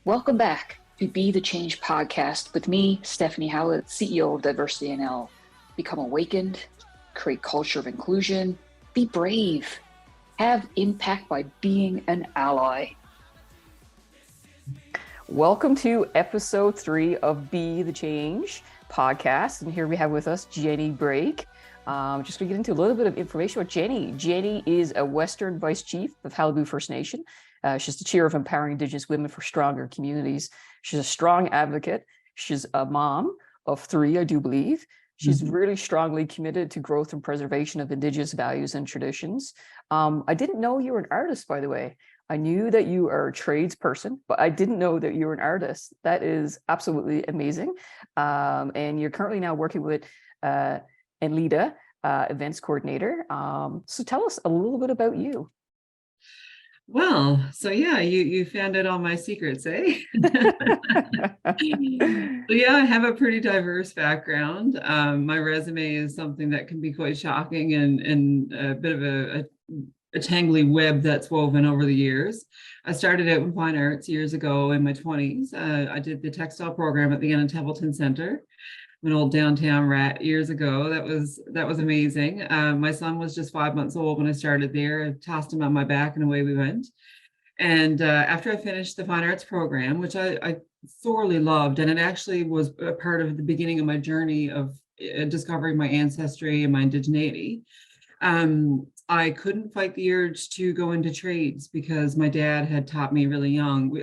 Welcome back to Be the Change podcast with me, Stephanie Howlett, CEO of Diversity NL. Become awakened, create culture of inclusion, be brave, have impact by being an ally. Welcome to episode 3 of Be the Change podcast. And here we have with us Jenny Brake. Just going to get into a little bit of information about Jenny. Jenny is a Western Vice Chief of Qalipu First Nation. She's the chair of Empowering Indigenous Women for Stronger Communities. She's a strong advocate. She's a mom of 3, I do believe. She's really strongly committed to growth and preservation of Indigenous values and traditions. I didn't know you were an artist, by the way. I knew that you are a tradesperson, but I didn't know that you were an artist. That is absolutely amazing. And you're currently now working with Enlita, events coordinator. So tell us a little bit about you. Well, so yeah, you found out all my secrets, eh? So yeah, I have a pretty diverse background. My resume is something that can be quite shocking and a bit of a tangly web that's woven over the years. I started out in fine arts years ago in my 20s. I did the textile program at the Anna Templeton Center, an old downtown rat years ago. That was amazing. My son was just 5 months old when I started there. I tossed him on my back and away we went. And after I finished the fine arts program, which I thoroughly loved, and it actually was a part of the beginning of my journey of discovering my ancestry and my indigeneity, I couldn't fight the urge to go into trades because my dad had taught me really young. We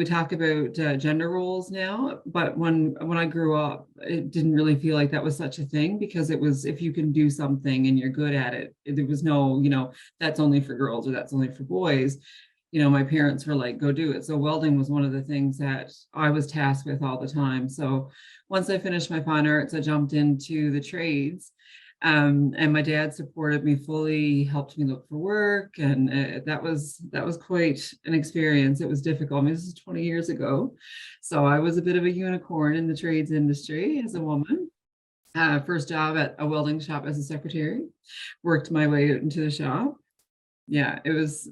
talk about gender roles now, but when I grew up, it didn't really feel like that was such a thing, because it was, if you can do something and you're good at it, there was no, that's only for girls or that's only for boys. My parents were like, go do it. So welding was one of the things that I was tasked with all the time. So once I finished my fine arts, I jumped into the trades. And my dad supported me fully, helped me look for work, and that was quite an experience. It was difficult. I mean, this is 20 years ago, so I was a bit of a unicorn in the trades industry as a woman. First job at a welding shop as a secretary, worked my way out into the shop. Yeah, it was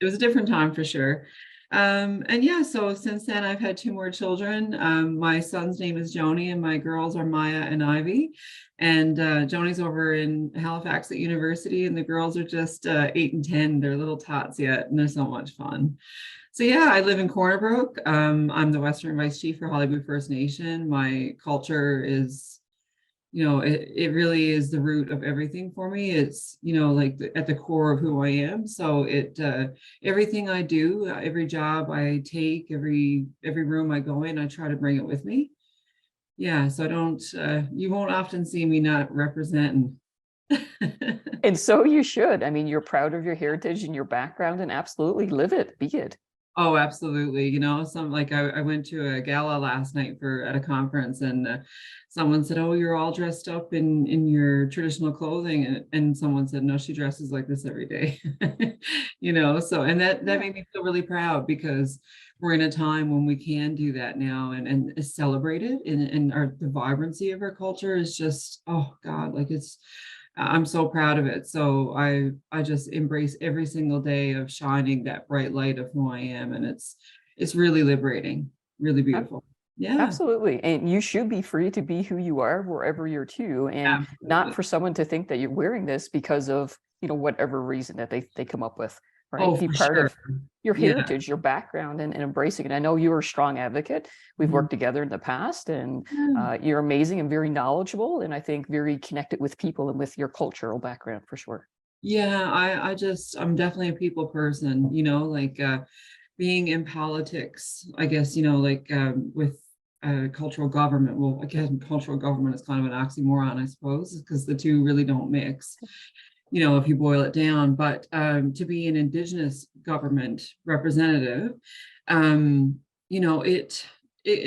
a different time for sure. And yeah, so since then I've had 2 more children. My son's name is Joni and my girls are Maya and Ivy. And Joni's over in Halifax at university and the girls are just 8 and 10. They're little tots yet and they're so much fun. So yeah, I live in Corner Brook. I'm the Western Vice Chief for Qalipu First Nation. My culture is, it really is the root of everything for me. It's, at the core of who I am. So everything I do, every job I take, every room I go in, I try to bring it with me. Yeah. So I don't, you won't often see me not representing. And so you should. I mean, you're proud of your heritage and your background and absolutely live it, be it. Oh, absolutely. I went to a gala last night at a conference and someone said, oh, you're all dressed up in your traditional clothing. And someone said, no, she dresses like this every day. So, and that made me feel really proud because we're in a time when we can do that now and celebrate it. And the vibrancy of our culture is just, oh God, I'm so proud of it. So I just embrace every single day of shining that bright light of who I am. And it's really liberating, really beautiful. Yeah, absolutely. And you should be free to be who you are wherever you're to, and absolutely. Not for someone to think that you're wearing this because of, whatever reason that they come up with, right? Oh, be part of your heritage, your background, and embracing it. I know you're a strong advocate. We've worked together in the past, and you're amazing and very knowledgeable, and I think very connected with people and with your cultural background for sure. Yeah, I'm definitely a people person, being in politics, I guess, with cultural government. Well, again, cultural government is kind of an oxymoron, I suppose, because the two really don't mix. If you boil it down, but to be an Indigenous government representative, it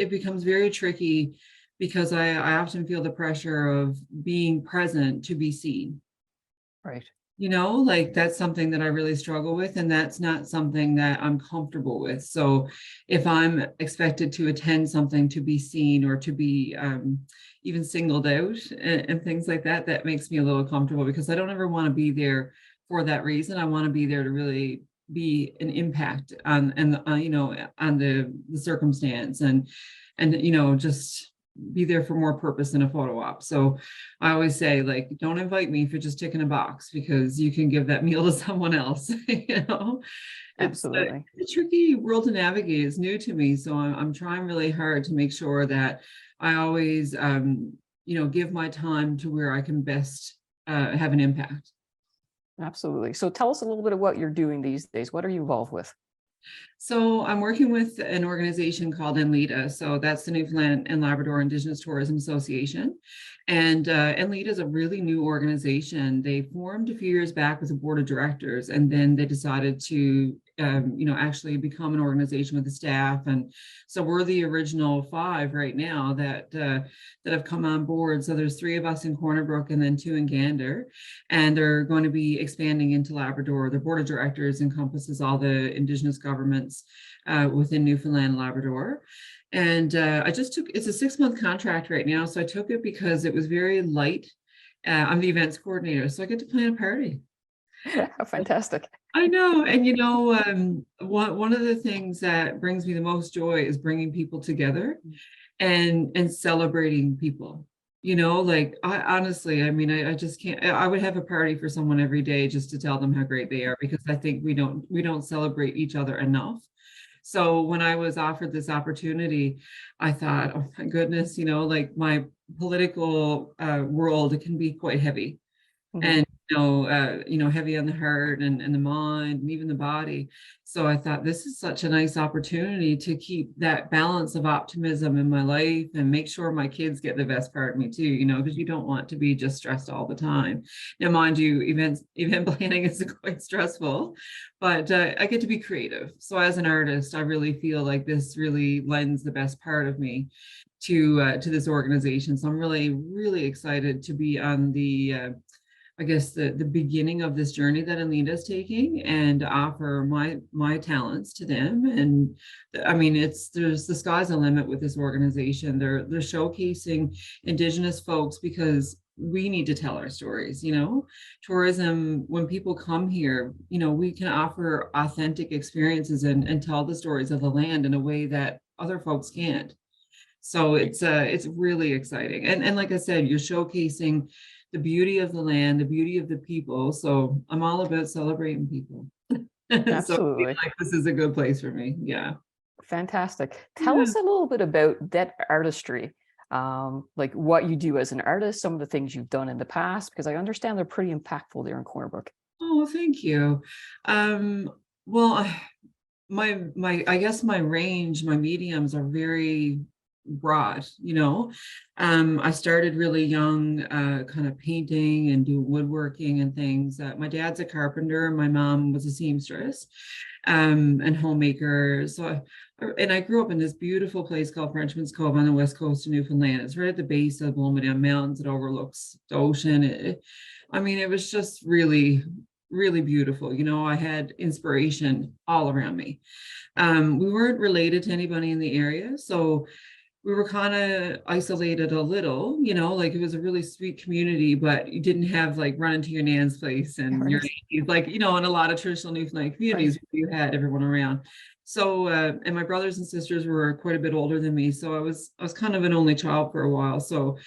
becomes very tricky because I often feel the pressure of being present to be seen. Right. That's something that I really struggle with, and that's not something that I'm comfortable with. So if I'm expected to attend something to be seen or to be even singled out and things like that, that makes me a little comfortable because I don't ever want to be there for that reason. I want to be there to really be an impact on, and on the circumstance, and just be there for more purpose than a photo op. So I always say, like, don't invite me for just ticking a box, because you can give that meal to someone else. It's Absolutely. a tricky world to navigate. It's new to me, so I'm trying really hard to make sure that I always give my time to where I can best have an impact. Absolutely. So tell us a little bit of what you're doing these days. What are you involved with? So I'm working with an organization called NLEDA. So that's the Newfoundland and Labrador Indigenous Tourism Association. And NLEDA is a really new organization. They formed a few years back as a board of directors, and then they decided to, actually become an organization with the staff. And so we're the original 5 right now that have come on board. So there's 3 of us in Corner Brook and then 2 in Gander, and they're going to be expanding into Labrador. The board of directors encompasses all the Indigenous governments within Newfoundland and Labrador. And I just took, it's a 6-month contract right now. So I took it because it was very light. I'm the events coordinator, so I get to plan a party. Fantastic. I know. And one of the things that brings me the most joy is bringing people together and celebrating people. Like, I honestly, I just can't. I would have a party for someone every day just to tell them how great they are, because I think we don't celebrate each other enough. So when I was offered this opportunity, I thought, oh my goodness, like, my political world, it can be quite heavy. Mhm. And heavy on the heart and the mind and even the body. So I thought, this is such a nice opportunity to keep that balance of optimism in my life and make sure my kids get the best part of me too, because you don't want to be just stressed all the time. Now, mind you, event planning is quite stressful, but I get to be creative. So as an artist, I really feel like this really lends the best part of me to this organization. So I'm really, really excited to be on the the beginning of this journey that Alina is taking, and offer my talents to them. And there's the sky's the limit with this organization. They're showcasing Indigenous folks because we need to tell our stories. Tourism, when people come here, we can offer authentic experiences and tell the stories of the land in a way that other folks can't. So it's really exciting. And like I said, you're showcasing the beauty of the land, the beauty of the people. So I'm all about celebrating people. So I feel Absolutely. like this is a good place for me. Yeah. Fantastic. Tell Yeah. us a little bit about that artistry, like what you do as an artist, some of the things you've done in the past, because I understand they're pretty impactful there in Corner Brook. Oh, thank you. Well, I guess my range, my mediums are very broad. I started really young, kind of painting and doing woodworking and things. My dad's a carpenter, my mom was a seamstress, and homemaker. And I grew up in this beautiful place called Frenchman's Cove on the west coast of Newfoundland. It's right at the base of the Blomidon Mountains. It overlooks the ocean. It was just really, really beautiful. I had inspiration all around me. We weren't related to anybody in the area, so we were kind of isolated a little, like, it was a really sweet community, but you didn't have, like, run into your nan's place and your aunties, like, in a lot of traditional Newfoundland communities, you had everyone around. So, and my brothers and sisters were quite a bit older than me, so I was kind of an only child for a while. So,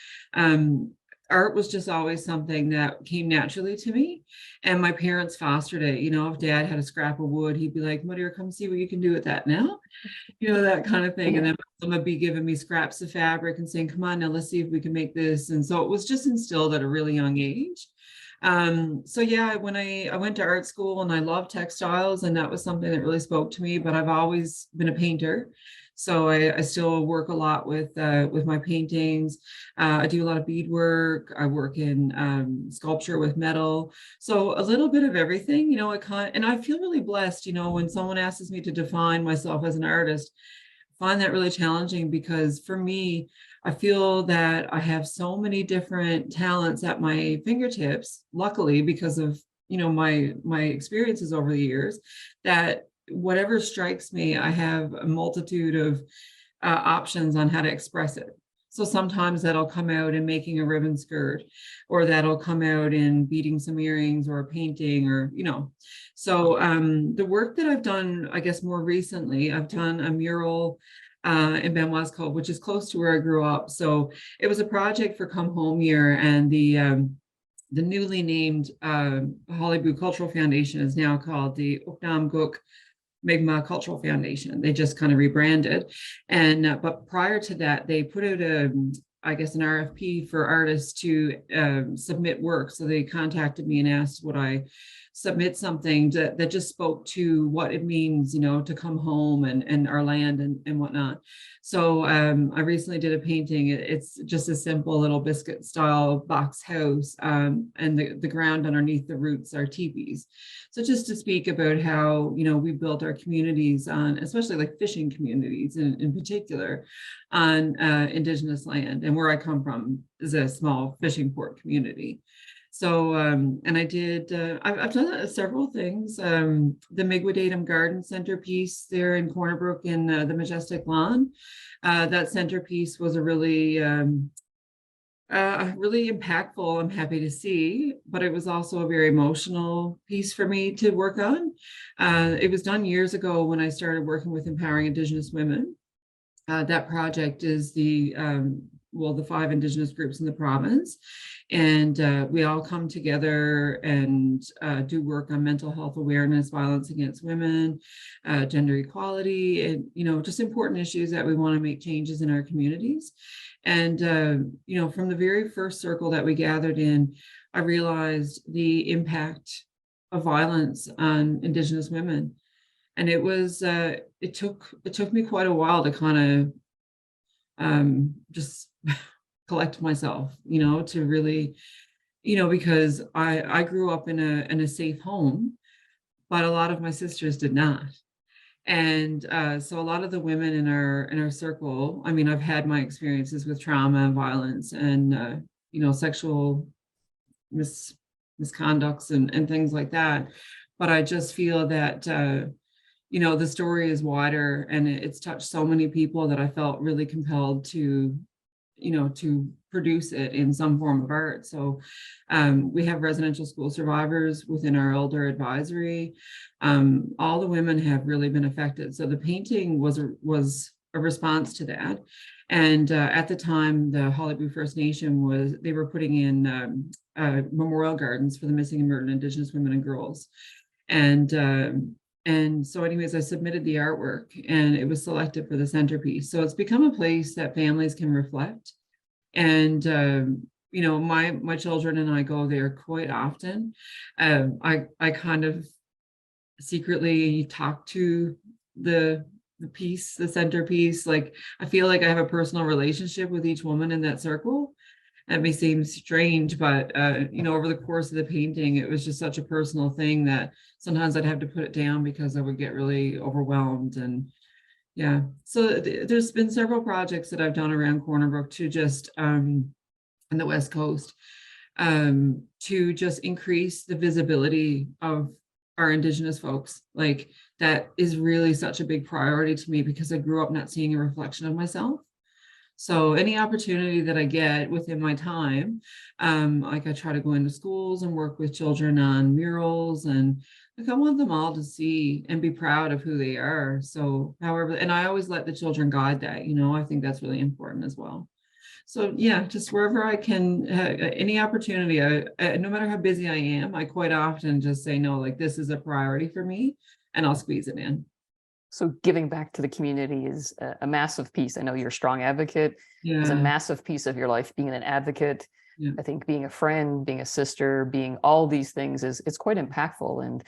art was just always something that came naturally to me, and my parents fostered it. If Dad had a scrap of wood, he'd be like, "Mother, come see what you can do with that now," that kind of thing. And then my mom would be giving me scraps of fabric and saying, "Come on, now let's see if we can make this." And so it was just instilled at a really young age. So yeah, when I went to art school, and I loved textiles, and that was something that really spoke to me, but I've always been a painter. So I still work a lot with my paintings. I do a lot of beadwork. I work in sculpture with metal. So a little bit of everything, and I feel really blessed, when someone asks me to define myself as an artist, I find that really challenging, because for me, I feel that I have so many different talents at my fingertips, luckily, because of, my experiences over the years, that whatever strikes me, I have a multitude of options on how to express it. So sometimes that'll come out in making a ribbon skirt, or that'll come out in beading some earrings or painting, or, So the work that I've done, I guess more recently, I've done a mural in Benoit's Cove, which is close to where I grew up. So it was a project for Come Home Year, and the newly named Qalipu Cultural Foundation is now called the Mikwite'km Cultural Foundation. They just kind of rebranded. And but prior to that, they put out I guess an RFP for artists to submit work. So they contacted me and asked would I submit something that just spoke to what it means, to come home and our land and whatnot. So I recently did a painting. It's just a simple little biscuit style box house, and the ground underneath the roots are teepees. So just to speak about how, we built our communities on, especially like fishing communities in particular, on Indigenous land. And where I come from is a small fishing port community. So, and I did, I've done several things. The Mikwite'km Garden centerpiece there in Corner Brook in the Majestic Lawn. That centerpiece was a really impactful, I'm happy to see, but it was also a very emotional piece for me to work on. It was done years ago when I started working with empowering Indigenous women. That project is the 5 Indigenous groups in the province. And we all come together and do work on mental health awareness, violence against women, gender equality, and, just important issues that we want to make changes in our communities. And, from the very first circle that we gathered in, I realized the impact of violence on Indigenous women. And it was, it took me quite a while to kind of just collect myself, to really, because I grew up in a safe home, but a lot of my sisters did not. And so a lot of the women in our circle, I mean, I've had my experiences with trauma and violence and, sexual misconducts and things like that. But I just feel that, the story is wider and it's touched so many people that I felt really compelled to produce it in some form of art. So we have residential school survivors within our elder advisory. All the women have really been affected. So the painting was a response to that. And at the time, the Qalipu First Nation they were putting in memorial gardens for the missing and murdered Indigenous women and girls. And so anyways, I submitted the artwork and it was selected for the centerpiece. So it's become a place that families can reflect. And, my children and I go there quite often. I kind of secretly talk to the piece, the centerpiece. Like, I feel like I have a personal relationship with each woman in that circle. That may seem strange, but over the course of the painting, it was just such a personal thing that sometimes I'd have to put it down because I would get really overwhelmed. And yeah, so there's been several projects that I've done around Corner Brook to just in the West Coast to just increase the visibility of our Indigenous folks. Like, that is really such a big priority to me because I grew up not seeing a reflection of myself. So any opportunity that I get within my time, like I try to go into schools and work with children on murals, and like I want them all to see and be proud of who they are. So however, and I always let the children guide that, I think that's really important as well. So yeah, just wherever I can, any opportunity, no matter how busy I am, I quite often just say, no, like this is a priority for me and I'll squeeze it in. So giving back to the community is a massive piece. I know you're a strong advocate. Yeah. It's a massive piece of your life, being an advocate. Yeah. I think being a friend, being a sister, being all these things it's quite impactful. And,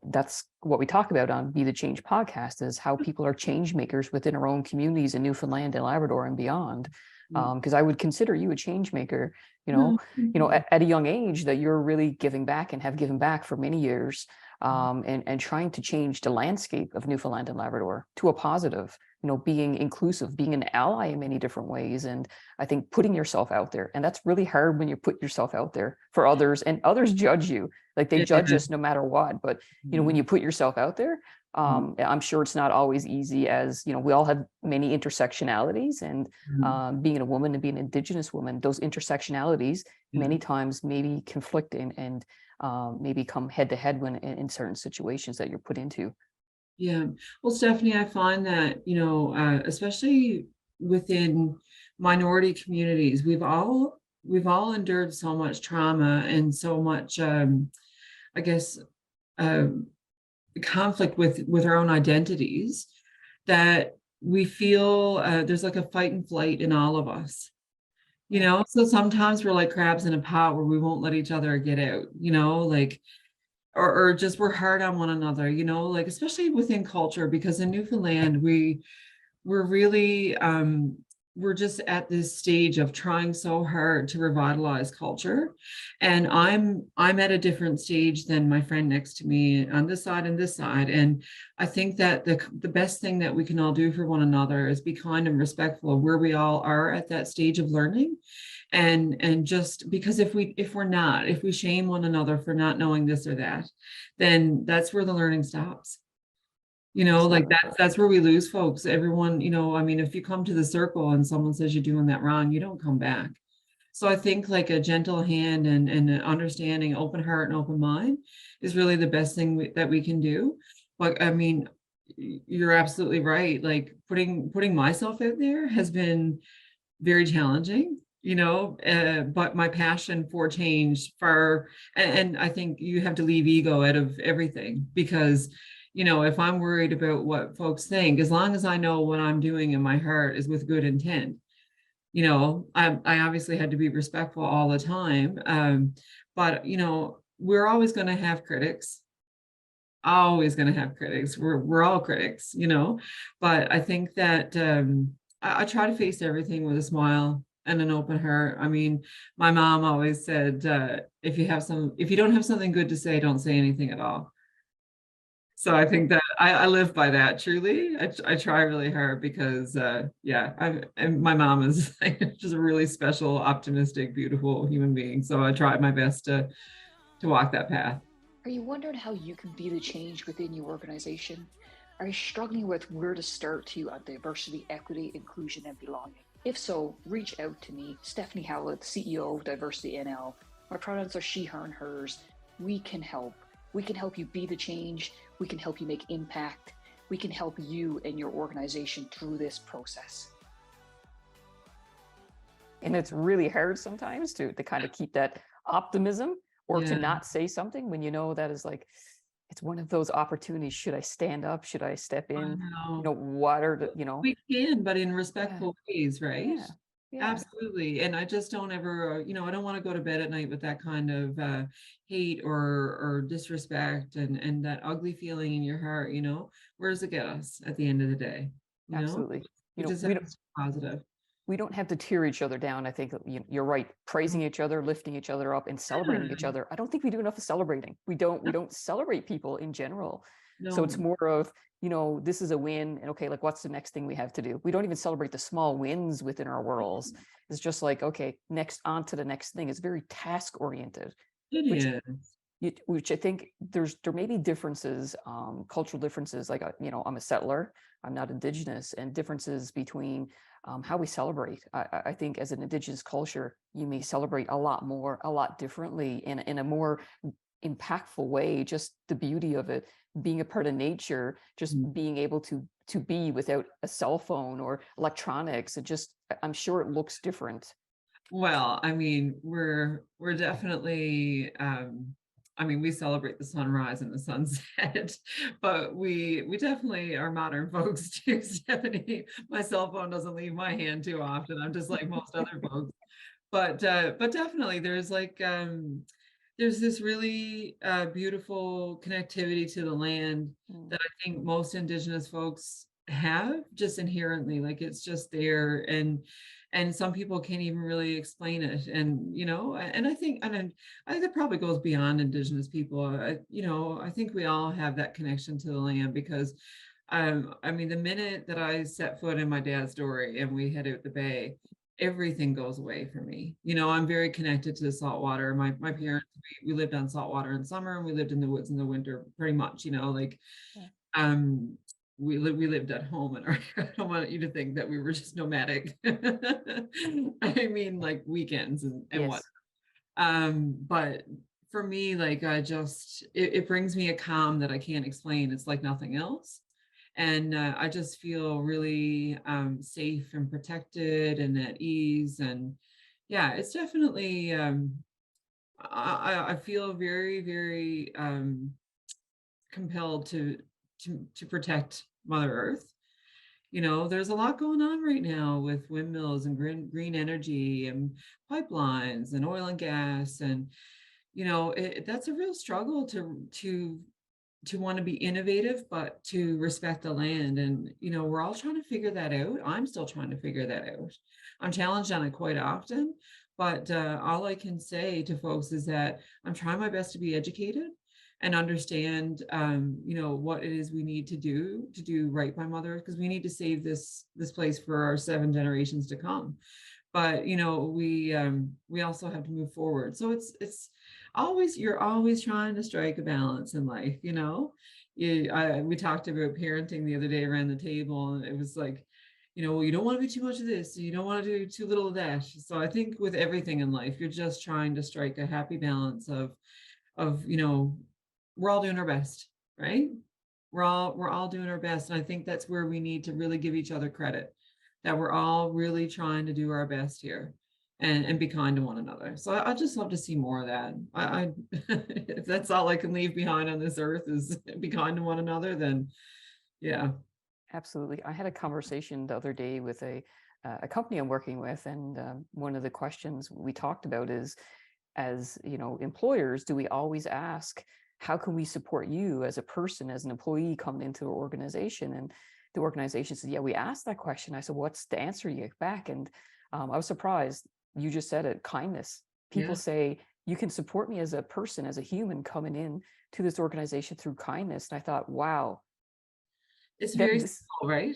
that's what we talk about on Be the Change podcast, is how people are change makers within our own communities in Newfoundland and Labrador and beyond. Because I would consider you a change maker, at a young age, that you're really giving back and have given back for many years. and trying to change the landscape of Newfoundland and Labrador to a positive, being inclusive, being an ally in many different ways. And I think putting yourself out there, and that's really hard when you put yourself out there for others, and others judge you, like they judge us no matter what. But, when you put yourself out there, I'm sure it's not always easy, as we all have many intersectionalities, and being a woman and being an Indigenous woman, those intersectionalities many times maybe conflict and maybe come head to head when in certain situations that you're put into. Yeah. Well, Stephanie, I find that, especially within minority communities, we've all endured so much trauma and so much, I guess, uh, conflict with our own identities, that we feel there's like a fight and flight in all of us. So sometimes we're like crabs in a pot where we won't let each other get out, like, or just we're hard on one another, like, especially within culture, because in Newfoundland, we're really, we're just at this stage of trying so hard to revitalize culture. And I'm at a different stage than my friend next to me on this side and this side. And I think that the best thing that we can all do for one another is be kind and respectful of where we all are at that stage of learning. And just because if we shame one another for not knowing this or that, then that's where the learning stops. Like that's where we lose folks. Everyone, I mean, if you come to the circle and someone says you're doing that wrong, you don't come back. So I think like a gentle hand and an understanding, open heart and open mind is really the best thing that we can do. But I mean, you're absolutely right. Like putting myself out there has been very challenging, but my passion for change and I think you have to leave ego out of everything, because if I'm worried about what folks think, as long as I know what I'm doing in my heart is with good intent, I obviously had to be respectful all the time. But, we're always going to have critics, always going to have critics. We're all critics, but I think that I try to face everything with a smile and an open heart. I mean, my mom always said, if you don't have something good to say, don't say anything at all. So I think that I live by that. Truly, I try really hard, because and my mom is just a really special, optimistic, beautiful human being. So I try my best to walk that path. Are you wondering how you can be the change within your organization? Are you struggling with where to start to on diversity, equity, inclusion, and belonging? If so, reach out to me, Stephanie Howlett, CEO of Diversity NL. My pronouns are she, her, and hers. We can help. We can help you be the change. We can help you make impact. We can help you and your organization through this process. And it's really hard sometimes to kind of keep that optimism, or to not say something when that is like, it's one of those opportunities. Should I stand up? Should I step in? What are the, We can, but in respectful ways, right? Yeah. Absolutely. And I just don't ever, I don't want to go to bed at night with that kind of hate or disrespect and that ugly feeling in your heart. Where does it get us at the end of the day? Absolutely. We just have to be positive. We don't have to tear each other down. I think you're right. Praising each other, lifting each other up, and celebrating each other. I don't think we do enough of celebrating. We don't celebrate people in general. No. So it's more of, this is a win, and okay, like, what's the next thing we have to do? We don't even celebrate the small wins within our worlds. It's just like, okay, next, on to the next thing. It's very task oriented. Which I think there may be differences, cultural differences. Like, I'm a settler, I'm not Indigenous, and differences between how we celebrate. I think as an Indigenous culture, you may celebrate a lot more, a lot differently, in a more impactful way. Just the beauty of it, being a part of nature, just being able to be without a cell phone or electronics. I'm sure it looks different. Well, I mean, we're definitely, we celebrate the sunrise and the sunset, but we definitely are modern folks too, Stephanie. My cell phone doesn't leave my hand too often. I'm just like most other folks. But definitely there's like, there's this really beautiful connectivity to the land that I think most Indigenous folks have just inherently, like it's just there, and some people can't even really explain it. And and I think that probably goes beyond Indigenous people. I think we all have that connection to the land, because I mean, the minute that I set foot in my dad's dory and we head out the bay, everything goes away for me. I'm very connected to the salt water. My parents, we lived on salt water in summer, and we lived in the woods in the winter, pretty much. Like, Yeah. um, we lived at home, and I don't want you to think that we were just nomadic. I mean, like weekends and what. Yes. But for me, like, it brings me a calm that I can't explain. It's like nothing else. And I just feel really safe and protected and at ease. And yeah, it's definitely, I feel very, very compelled to protect Mother Earth. There's a lot going on right now with windmills and green energy and pipelines and oil and gas. And, that's a real struggle to want to be innovative, but to respect the land. And, we're all trying to figure that out. I'm still trying to figure that out. I'm challenged on it quite often, but all I can say to folks is that I'm trying my best to be educated and understand, what it is we need to do right by Mother Earth, because we need to save this place for our 7 generations to come. But we also have to move forward. So it's always, you're always trying to strike a balance in life. We talked about parenting the other day around the table, and it was like, well, you don't want to be too much of this, you don't want to do too little of that. So I think with everything in life, you're just trying to strike a happy balance of we're all doing our best, right? We're all doing our best. And I think that's where we need to really give each other credit, that we're all really trying to do our best here and be kind to one another. So I just love to see more of that. I if that's all I can leave behind on this earth is be kind to one another, then yeah. Absolutely. I had a conversation the other day with a company I'm working with, and one of the questions we talked about is, as employers, do we always ask, how can we support you as a person, as an employee coming into our organization? And the organization said, yeah, we asked that question. I said, what's the answer you get back? And I was surprised. You just said it, kindness. People say, you can support me as a person, as a human coming in to this organization through kindness. And I thought, wow. It's very simple, right?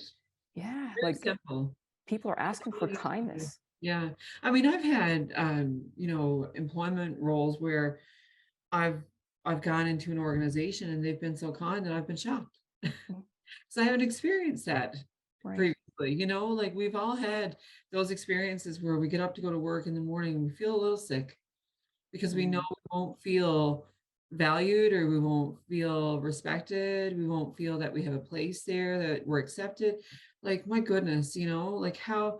Yeah. Very Like simple. people are asking for kindness. Yeah. I mean, I've had, employment roles where I've gone into an organization and they've been so kind that I've been shocked. So I haven't experienced that previously. Like we've all had those experiences where we get up to go to work in the morning and we feel a little sick because we know we won't feel valued, or we won't feel respected. We won't feel that we have a place there, that we're accepted. Like, my goodness, like how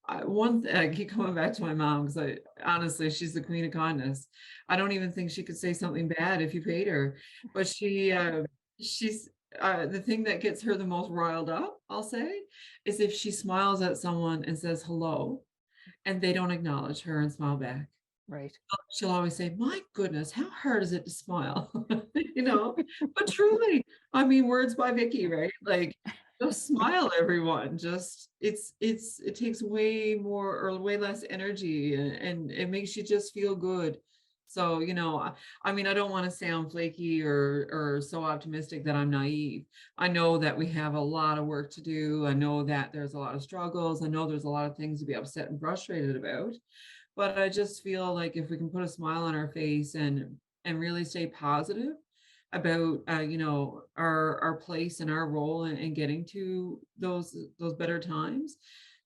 I keep coming back to my mom, because honestly, she's the queen of kindness. I don't even think she could say something bad if you paid her, but she's the thing that gets her the most riled up, I'll say, is if she smiles at someone and says hello and they don't acknowledge her and smile back. Right. She'll always say, my goodness, how hard is it to smile? But truly, I mean, words by Vicky, right? Like, just smile, everyone. Just it takes way more or way less energy, and it makes you just feel good. So, I mean, I don't want to sound flaky or so optimistic that I'm naive. I know that we have a lot of work to do. I know that there's a lot of struggles. I know there's a lot of things to be upset and frustrated about. But I just feel like if we can put a smile on our face and really stay positive about our place and our role in getting to those better times,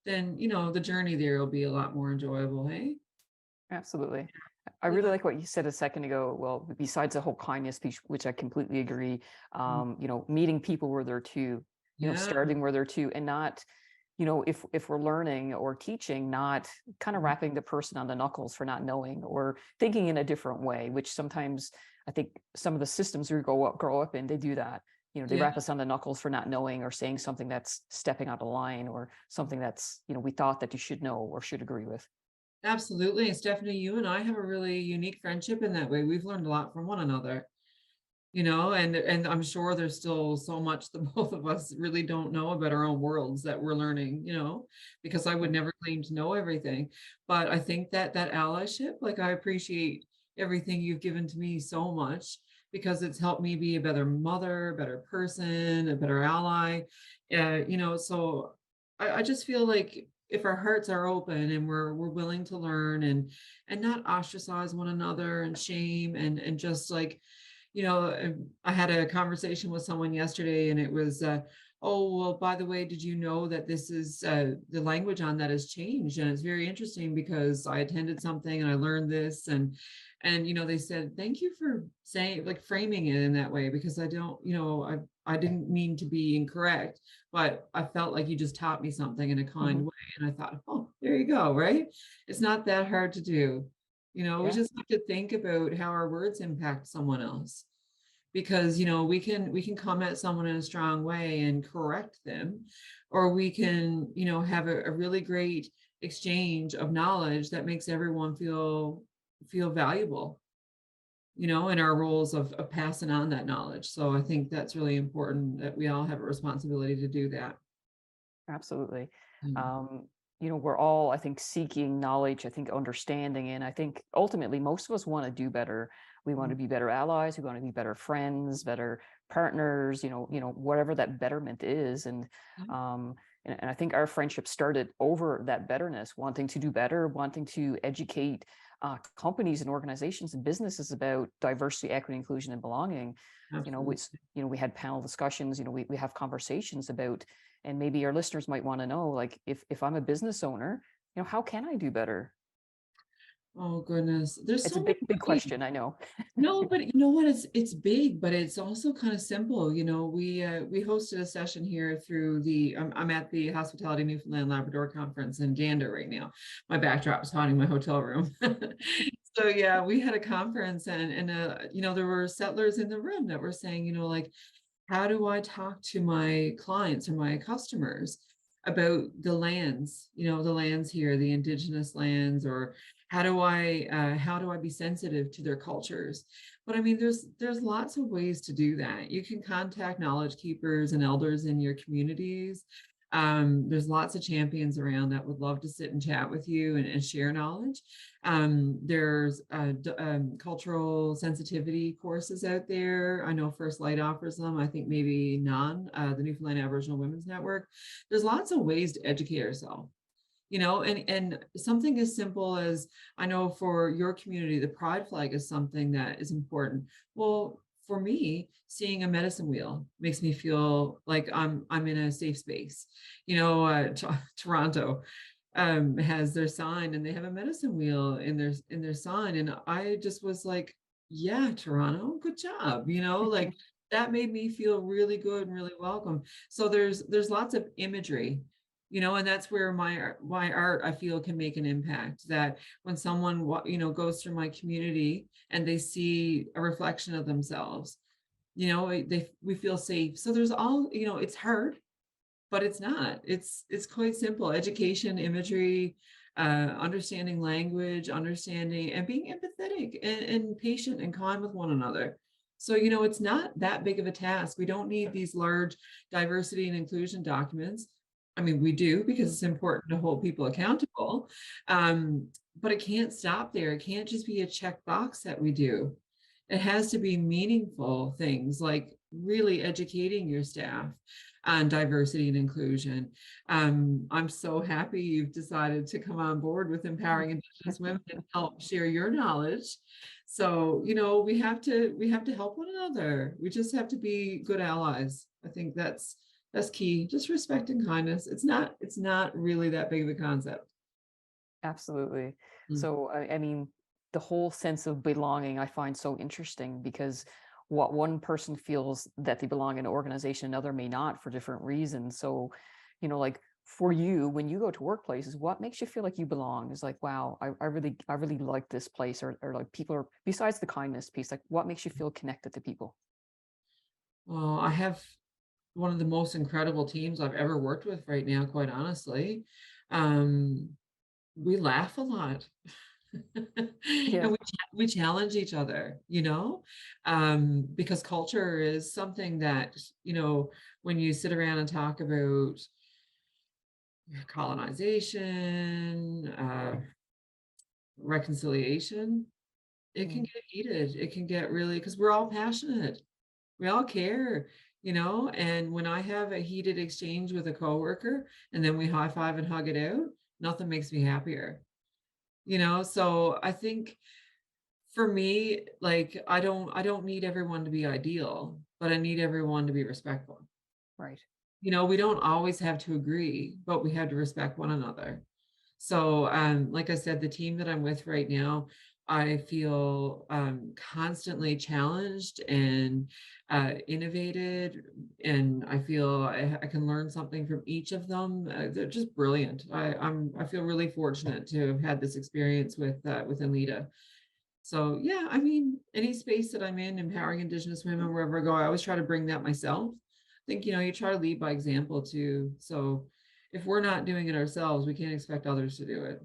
then the journey there will be a lot more enjoyable. Hey, absolutely. I really like what you said a second ago. Well, besides the whole kindness piece, which I completely agree, meeting people where they're too, starting where they're too, and not, if we're learning or teaching, not kind of wrapping the person on the knuckles for not knowing or thinking in a different way, which sometimes I think some of the systems we grow up in, they do that. They wrap us on the knuckles for not knowing or saying something that's stepping out of line, or something that's, we thought that you should know or should agree with. Absolutely. And Stephanie, you and I have a really unique friendship in that way. We've learned a lot from one another. and I'm sure there's still so much that both of us really don't know about our own worlds that we're learning, because I would never claim to know everything. But I think that allyship, like, I appreciate everything you've given to me so much, because it's helped me be a better mother, a better person, a better ally. So I just feel like if our hearts are open and we're willing to learn and not ostracize one another and shame and just like, I had a conversation with someone yesterday, and it was, oh, well, by the way, did you know that this is the language on that has changed? And it's very interesting because I attended something and I learned this, and they said, thank you for saying, like, framing it in that way, because I don't, I didn't mean to be incorrect, but I felt like you just taught me something in a kind way. And I thought, oh, there you go, right? It's not that hard to do. We just have to think about how our words impact someone else, because we can come at someone in a strong way and correct them, or we can have a really great exchange of knowledge that makes everyone feel valuable, in our roles of passing on that knowledge. So I think that's really important, that we all have a responsibility to do that. Absolutely. Mm. We're all, I think, seeking knowledge, I think understanding, and I think ultimately most of us want to do better. We want to be better allies, we want to be better friends, better partners, whatever that betterment is. And I think our friendship started over that betterness, wanting to do better, wanting to educate companies and organizations and businesses about diversity, equity, inclusion, and belonging. Absolutely. We had panel discussions, we have conversations about, and maybe our listeners might want to know, like, if I'm a business owner, how can I do better? Oh goodness, there's It's so a many big ways. question, I know. No, but you know what? It's big, but it's also kind of simple. We hosted a session here through I'm at the Hospitality Newfoundland Labrador conference in Gander right now. My backdrop is haunting my hotel room. So yeah, we had a conference, and there were settlers in the room that were saying, like, how do I talk to my clients or my customers about the lands, the lands here, the Indigenous lands, or how do I be sensitive to their cultures? But I mean, there's lots of ways to do that. You can contact knowledge keepers and elders in your communities. There's lots of champions around that would love to sit and chat with you and share knowledge. There's cultural sensitivity courses out there. I know First Light offers them. I think maybe the Newfoundland Aboriginal Women's Network. There's lots of ways to educate ourselves. And something as simple as, I know for your community, the pride flag is something that is important. Well, for me, seeing a medicine wheel makes me feel like I'm in a safe space. Toronto has their sign, and they have a medicine wheel in their sign, and I just was like, yeah, Toronto, good job. Like, that made me feel really good and really welcome. So there's lots of imagery, and that's where my art, I feel, can make an impact. That when someone goes through my community and they see a reflection of themselves, we feel safe. So there's all, it's hard, but it's not. It's quite simple. Education, imagery, understanding language, understanding and being empathetic and patient and kind with one another. So, it's not that big of a task. We don't need these large diversity and inclusion documents. I mean, we do, because it's important to hold people accountable. But it can't stop there. It can't just be a checkbox that we do. It has to be meaningful things, like really educating your staff on diversity and inclusion. I'm so happy you've decided to come on board with Empowering Indigenous Women and help share your knowledge. So, we have to help one another. We just have to be good allies. I think that's key. Just respect and kindness. It's not really that big of a concept. Absolutely. Mm. So, I mean, the whole sense of belonging I find so interesting, because what one person feels that they belong in an organization, another may not, for different reasons. So, like, for you, when you go to workplaces, what makes you feel like you belong? Is like, wow, I really like this place, or like, people are, besides the kindness piece, like, what makes you feel connected to people? Well, I have one of the most incredible teams I've ever worked with right now, quite honestly. We laugh a lot. Yeah. And we challenge each other, because culture is something that, when you sit around and talk about colonization, reconciliation, it can Mm. get heated. It can get really, because we're all passionate. We all care, and when I have a heated exchange with a coworker and then we high five and hug it out, nothing makes me happier. So I think for me, like I don't need everyone to be ideal, but I need everyone to be respectful. Right. We don't always have to agree, but we have to respect one another. So, like I said, the team that I'm with right now, I feel constantly challenged and innovated, and I feel I can learn something from each of them. They're just brilliant. I feel really fortunate to have had this experience with Anita. So yeah, I mean, any space that I'm in, empowering Indigenous women wherever I go, I always try to bring that myself. I think, you try to lead by example too. So if we're not doing it ourselves, we can't expect others to do it.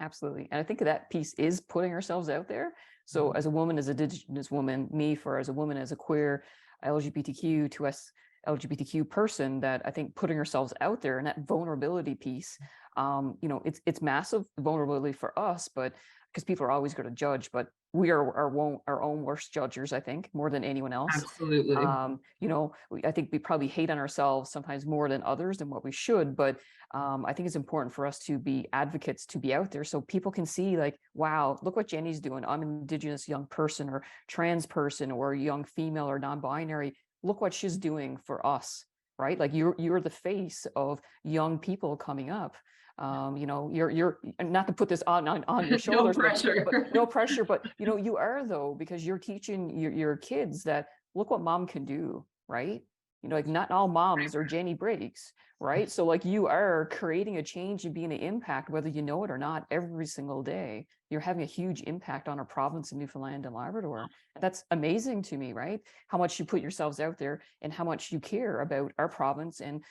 Absolutely. And I think that piece is putting ourselves out there. So as a woman, as a Indigenous woman, me for as a woman, as a queer LGBTQ to us LGBTQ person, that I think putting ourselves out there and that vulnerability piece, it's massive vulnerability for us, but because people are always going to judge, but we are our own worst judges, I think, more than anyone else. Absolutely. I think we probably hate on ourselves sometimes more than others than what we should, but I think it's important for us to be advocates, to be out there so people can see like, wow, look what Jenny's doing. I'm an Indigenous young person or trans person or young female or non-binary. Look what she's doing for us, right? Like you're the face of young people coming up. You're not to put this on your shoulders, No pressure. but no pressure, but you are though, because you're teaching your kids that look what mom can do, right? Like not all moms are Jenny Breaks, right? So like you are creating a change and being an impact, whether you know it or not, every single day. You're having a huge impact on our province in Newfoundland and Labrador. And that's amazing to me, right? How much you put yourselves out there and how much you care about our province and,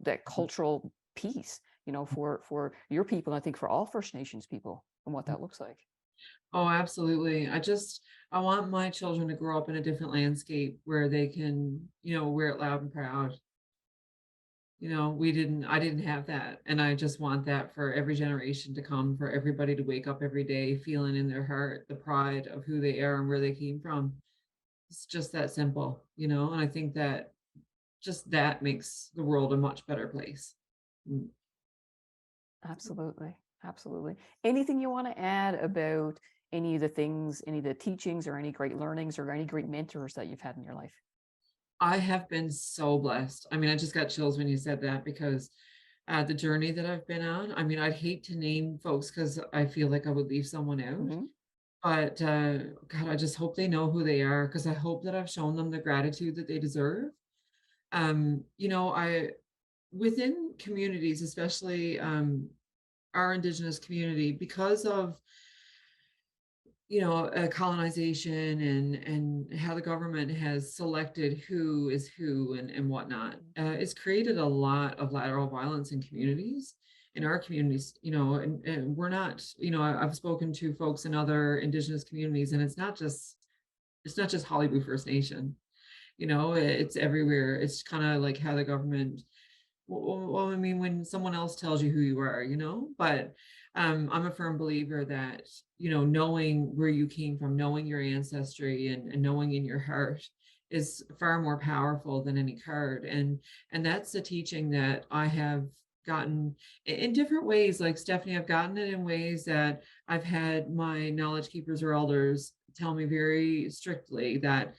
that cultural piece, for your people, and I think for all First Nations people and what that looks like. Oh, absolutely. I want my children to grow up in a different landscape where they can, wear it loud and proud. I didn't have that. And I just want that for every generation to come, for everybody to wake up every day feeling in their heart the pride of who they are and where they came from. It's just that simple, and I think that just that makes the world a much better place. Absolutely. Absolutely. Anything you want to add about any of the things, any of the teachings or any great learnings or any great mentors that you've had in your life? I have been so blessed. I mean, I just got chills when you said that, because the journey that I've been on, I mean, I'd hate to name folks because I feel like I would leave someone out. Mm-hmm. But God, I just hope they know who they are, because I hope that I've shown them the gratitude that they deserve. I within communities, especially our Indigenous community, because of colonization and how the government has selected who is who and whatnot, it's created a lot of lateral violence in communities, in our communities, and we're not, I've spoken to folks in other Indigenous communities, and it's not just Qalipu First Nation, it's everywhere. It's kind of like how the government, well, I mean, when someone else tells you who you are, but I'm a firm believer that, knowing where you came from, knowing your ancestry and knowing in your heart is far more powerful than any card. And that's the teaching that I have gotten in different ways. Like Stephanie, I've gotten it in ways that I've had my knowledge keepers or elders tell me very strictly that,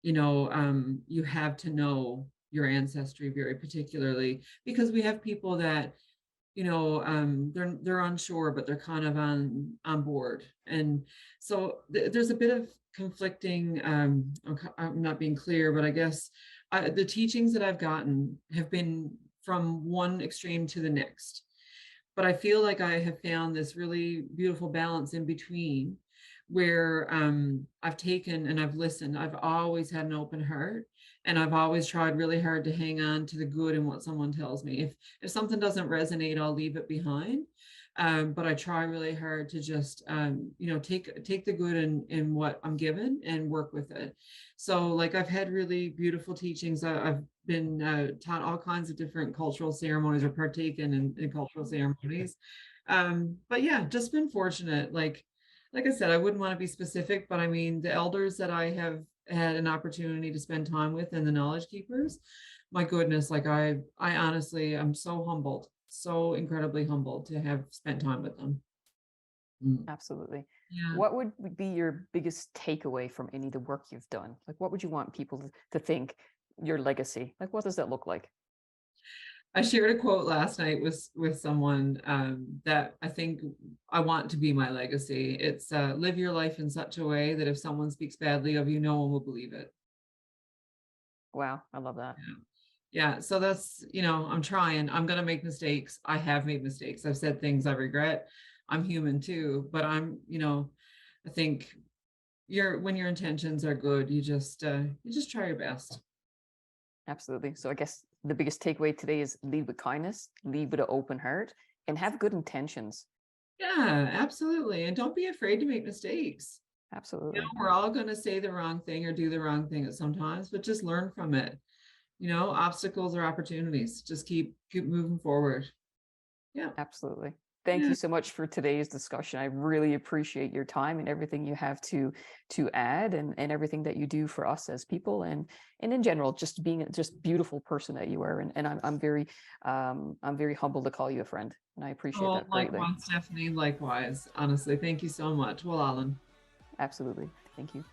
you have to know your ancestry very particularly, because we have people that they're unsure, but they're kind of on board. And so there's a bit of conflicting, I'm not being clear, but I guess the teachings that I've gotten have been from one extreme to the next, but I feel like I have found this really beautiful balance in between, where I've taken and I've listened. I've always had an open heart, and I've always tried really hard to hang on to the good in what someone tells me. If something doesn't resonate, I'll leave it behind. But I try really hard to just, take the good in what I'm given and work with it. So like I've had really beautiful teachings. I've been taught all kinds of different cultural ceremonies or partaken in cultural ceremonies. But yeah, just been fortunate. Like I said, I wouldn't want to be specific, but I mean, the elders that I have had an opportunity to spend time with and the knowledge keepers, my goodness, like I honestly, I'm so humbled, so incredibly humbled to have spent time with them. Absolutely. Yeah. What would be your biggest takeaway from any of the work you've done? Like, what would you want people to think your legacy? Like, what does that look like? I shared a quote last night with someone that I think I want to be my legacy. It's live your life in such a way that if someone speaks badly of you, no one will believe it. Wow, I love that. Yeah. Yeah. So that's, I'm trying. I'm going to make mistakes. I have made mistakes. I've said things I regret. I'm human too, but I think when your intentions are good, you just try your best. Absolutely. So I guess the biggest takeaway today is lead with kindness, lead with an open heart, and have good intentions. Yeah, absolutely. And don't be afraid to make mistakes. Absolutely. We're all going to say the wrong thing or do the wrong thing at sometimes, but just learn from it. Obstacles are opportunities. Just keep moving forward. Yeah. Absolutely. Thank Yeah. you so much for today's discussion. I really appreciate your time and everything you have to add and everything that you do for us as people and in general, just being a just beautiful person that you are. And I'm very humbled to call you a friend. And I appreciate Oh, that greatly. likewise, Stephanie. Likewise. Honestly, thank you so much. Well, Alan. Absolutely. Thank you.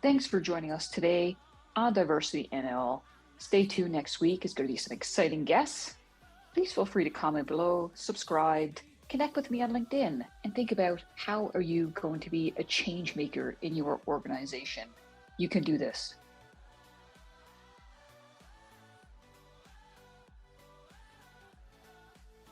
Thanks for joining us today on Diversity NL. Stay tuned next week. It's going to be some exciting guests. Please feel free to comment below, subscribe, connect with me on LinkedIn, and think about how are you going to be a change maker in your organization. You can do this.